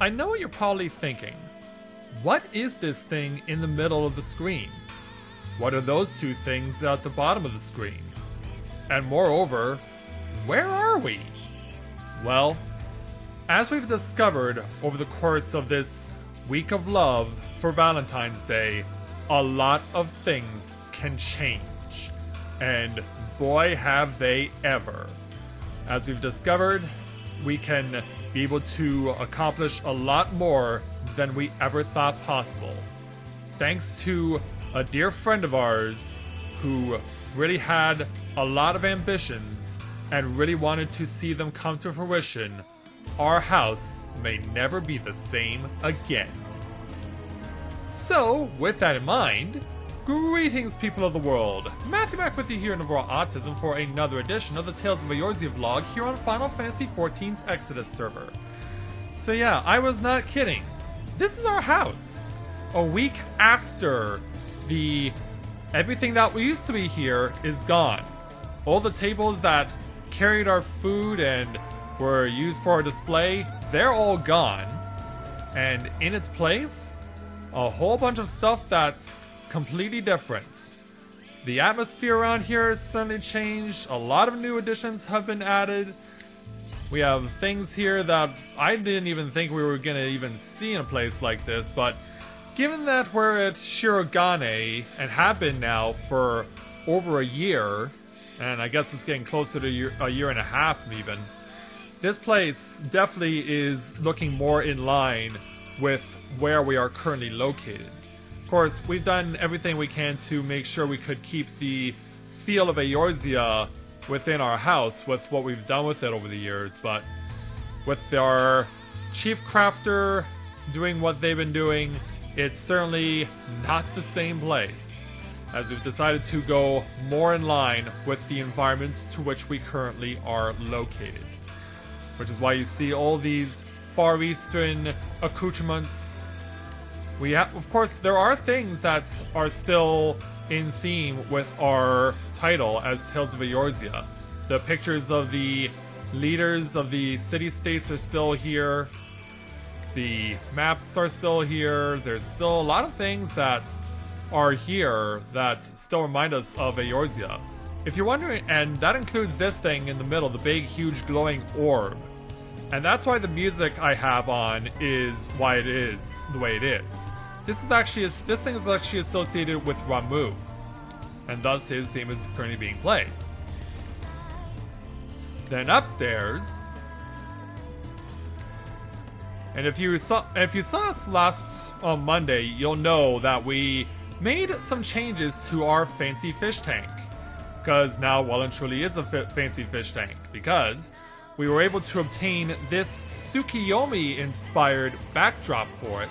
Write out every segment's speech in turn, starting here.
I know what you're probably thinking. What is this thing in the middle of the screen? What are those two things at the bottom of the screen? And moreover, where are we? Well, as we've discovered over the course of this week of love for Valentine's Day, a lot of things can change. And boy have they ever. As we've discovered, we can be able to accomplish a lot more than we ever thought possible. Thanks to a dear friend of ours who really had a lot of ambitions and really wanted to see them come to fruition, our house may never be the same again. So, with that in mind, greetings people of the world! Matthew back with you here in Overall Autism for another edition of the Tales of Eorzea vlog here on Final Fantasy XIV's Exodus server. So yeah, I was not kidding. This is our house! A week after everything that used to be here is gone. All the tables that carried our food and were used for our display, they're all gone. And in its place, a whole bunch of stuff that's completely different. The atmosphere around here has certainly changed. A lot of new additions have been added. We have things here that I didn't even think we were gonna even see in a place like this, but given that we're at Shirogane and have been now for over a year, and I guess it's getting closer to a year and a half even, this place definitely is looking more in line with where we are currently located. Of course, we've done everything we can to make sure we could keep the feel of Eorzea within our house with what we've done with it over the years, but with our chief crafter doing what they've been doing, it's certainly not the same place, as we've decided to go more in line with the environment to which we currently are located. Which is why you see all these Far Eastern accoutrements. Of course, there are things that are still in theme with our title as Tales of Eorzea. The pictures of the leaders of the city-states are still here. The maps are still here. There's still a lot of things that are here that still remind us of Eorzea. If you're wondering, and that includes this thing in the middle, the big, huge, glowing orb. And that's why the music I have on is why it is the way it is. This thing is actually associated with Ramu, and thus his theme is currently being played. Then upstairs, and if you saw us last Monday, you'll know that we made some changes to our fancy fish tank, because now well and truly is a fancy fish tank, because we were able to obtain this Tsukiyomi-inspired backdrop for it,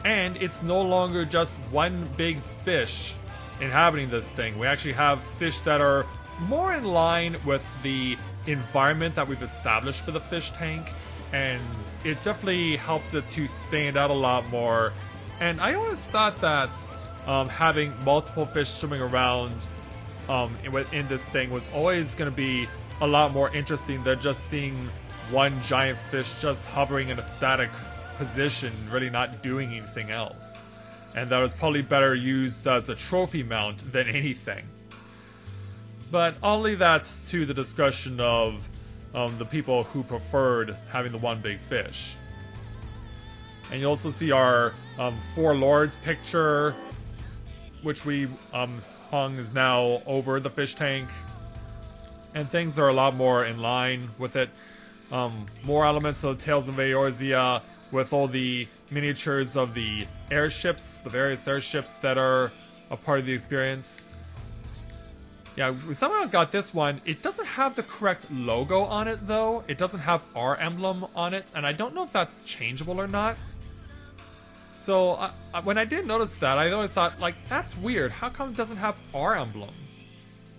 and it's no longer just one big fish inhabiting this thing. We actually have fish that are more in line with the environment that we've established for the fish tank, and it definitely helps it to stand out a lot more. And I always thought that having multiple fish swimming around in this thing was always going to be a lot more interesting than just seeing one giant fish just hovering in a static position, really not doing anything else. And that was probably better used as a trophy mount than anything. But I'll leave that to the discussion of the people who preferred having the one big fish. And you also see our Four Lords picture, which we hung is now over the fish tank. And things are a lot more in line with it. More elements of Tales of Eorzea with all the miniatures of the airships, the various airships that are a part of the experience. Yeah, we somehow got this one. It doesn't have the correct logo on it though. It doesn't have our emblem on it, and I don't know if that's changeable or not. So when I did notice that, I always thought, like, that's weird. How come it doesn't have our emblem?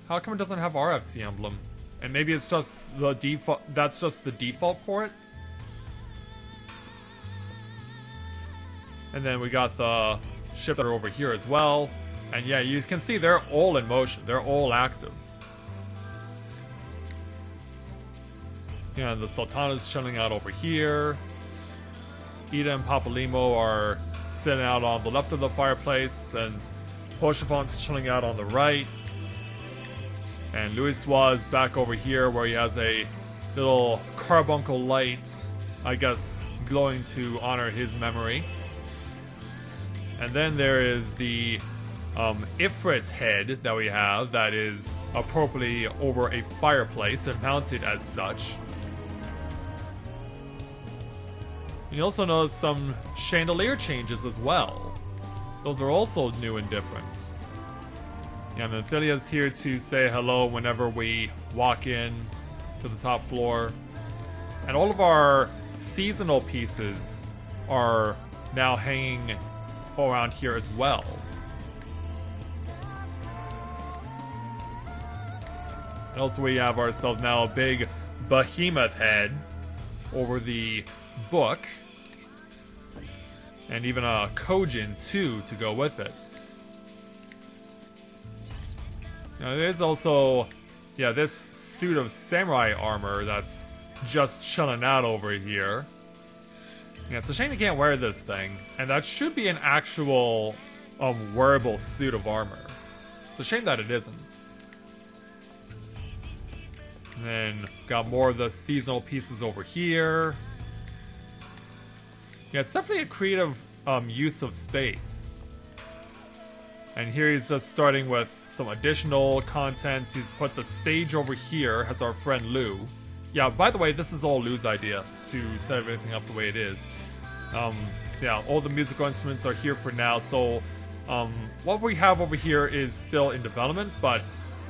How come it doesn't have our FC emblem? And maybe it's just the default, that's just the default for it? And then we got the ship that are over here as well. And yeah, you can see they're all in motion. They're all active. Yeah, the Sultana's chilling out over here. Ida and Papalimo are sitting out on the left of the fireplace, and Pochevant's chilling out on the right. And Louisoix is back over here where he has a little carbuncle light, I guess, glowing to honor his memory. And then there is the Ifrit's head that we have that is appropriately over a fireplace and mounted as such. You also notice some chandelier changes as well. Those are also new and different. Yeah, and Athilia's here to say hello whenever we walk in to the top floor. And all of our seasonal pieces are now hanging around here as well. And also we have ourselves now a big behemoth head over the book. And even a Kojin too to go with it. Now there's also, yeah, this suit of samurai armor that's just chilling out over here. Yeah, it's a shame you can't wear this thing. And that should be an actual wearable suit of armor. It's a shame that it isn't. And then got more of the seasonal pieces over here. Yeah, it's definitely a creative use of space. And here he's just starting with some additional content. He's put the stage over here, has our friend Lou. Yeah, by the way, this is all Lou's idea to set everything up the way it is. So yeah, all the musical instruments are here for now. So what we have over here is still in development, but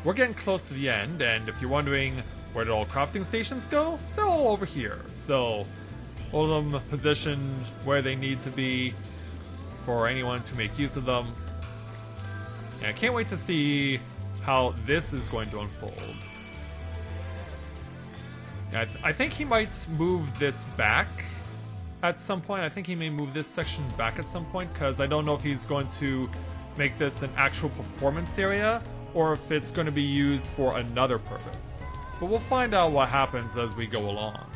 we're getting close to the end. And if you're wondering where did all crafting stations go, they're all over here. So all of them positioned where they need to be for anyone to make use of them. And I can't wait to see how this is going to unfold. Yeah, I think he might move this back at some point. I think he may move this section back at some point, because I don't know if he's going to make this an actual performance area or if it's going to be used for another purpose. But we'll find out what happens as we go along.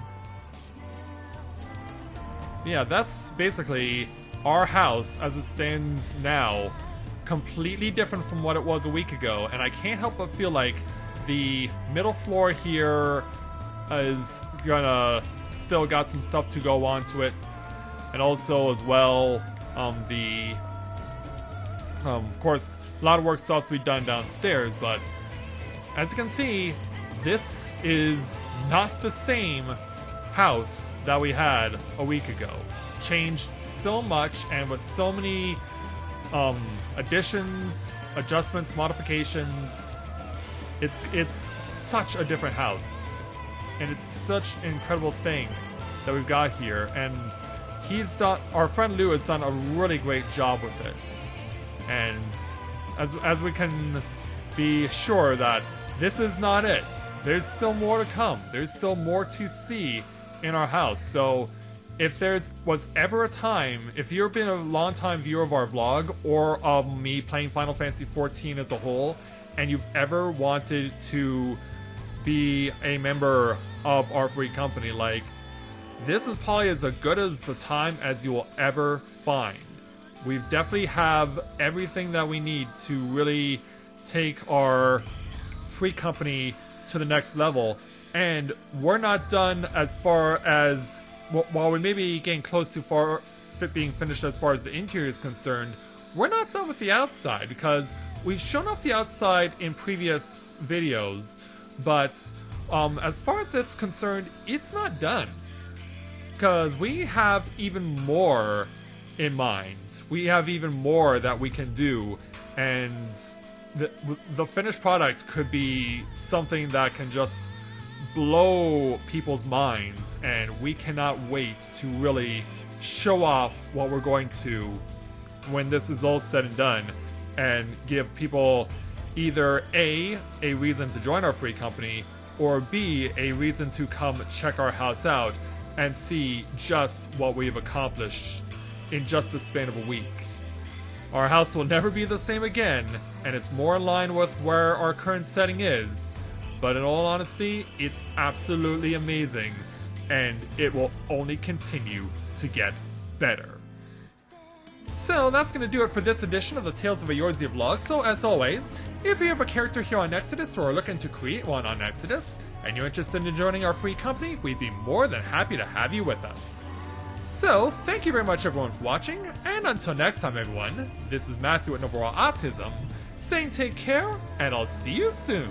Yeah, that's basically our house as it stands now. Completely different from what it was a week ago, and I can't help but feel like the middle floor here is gonna still got some stuff to go on to it, and also as well of course a lot of work still has to be done downstairs, but as you can see, this is not the same house that we had a week ago. Changed so much, and with so many additions, adjustments, modifications. It's such a different house, and it's such an incredible thing that we've got here. And our friend Lou has done a really great job with it. And as we can be sure that this is not it. There's still more to come. There's still more to see in our house. So if was ever a time, if you've been a long-time viewer of our vlog, or of me playing Final Fantasy XIV as a whole, and you've ever wanted to be a member of our free company, like, this is probably as good as a time as you will ever find. We definitely have everything that we need to really take our free company to the next level, and we're not done as far as... While we may be getting close to being finished as far as the interior is concerned, we're not done with the outside, because we've shown off the outside in previous videos, but as far as it's concerned, it's not done. Because we have even more in mind. We have even more that we can do, and the finished product could be something that can just blow people's minds, and we cannot wait to really show off what we're going to when this is all said and done, and give people either A, reason to join our free company, or B, a reason to come check our house out and see just what we've accomplished in just the span of a week. Our house will never be the same again, and it's more in line with where our current setting is. But in all honesty, it's absolutely amazing, and it will only continue to get better. better. So that's going to do it for this edition of the Tales of Eorzea vlog. So as always, if you have a character here on Exodus or are looking to create one on Exodus, and you're interested in joining our free company, we'd be more than happy to have you with us. So, thank you very much everyone for watching, and until next time everyone, this is Matthew at Overall Autism, saying take care, and I'll see you soon.